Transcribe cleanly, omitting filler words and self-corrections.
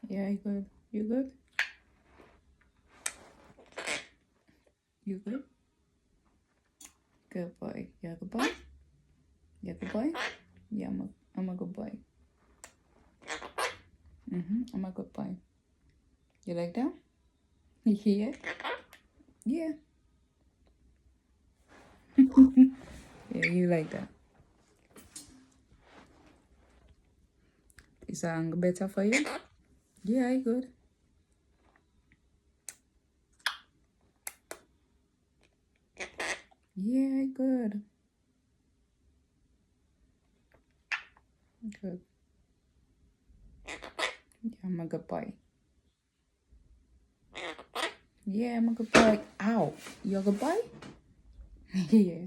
Yeah, good. You good? You good? Good boy. You're a good boy? You're a good boy? Yeah, I'm a good boy. I'm a good boy. You like that? Yeah? Yeah. Yeah, you like that. Is that better for you? Yeah, good. Yeah, good. Good. Yeah, I'm a good boy. Yeah, I'm a good boy. Ow. You're a good boy? Yeah.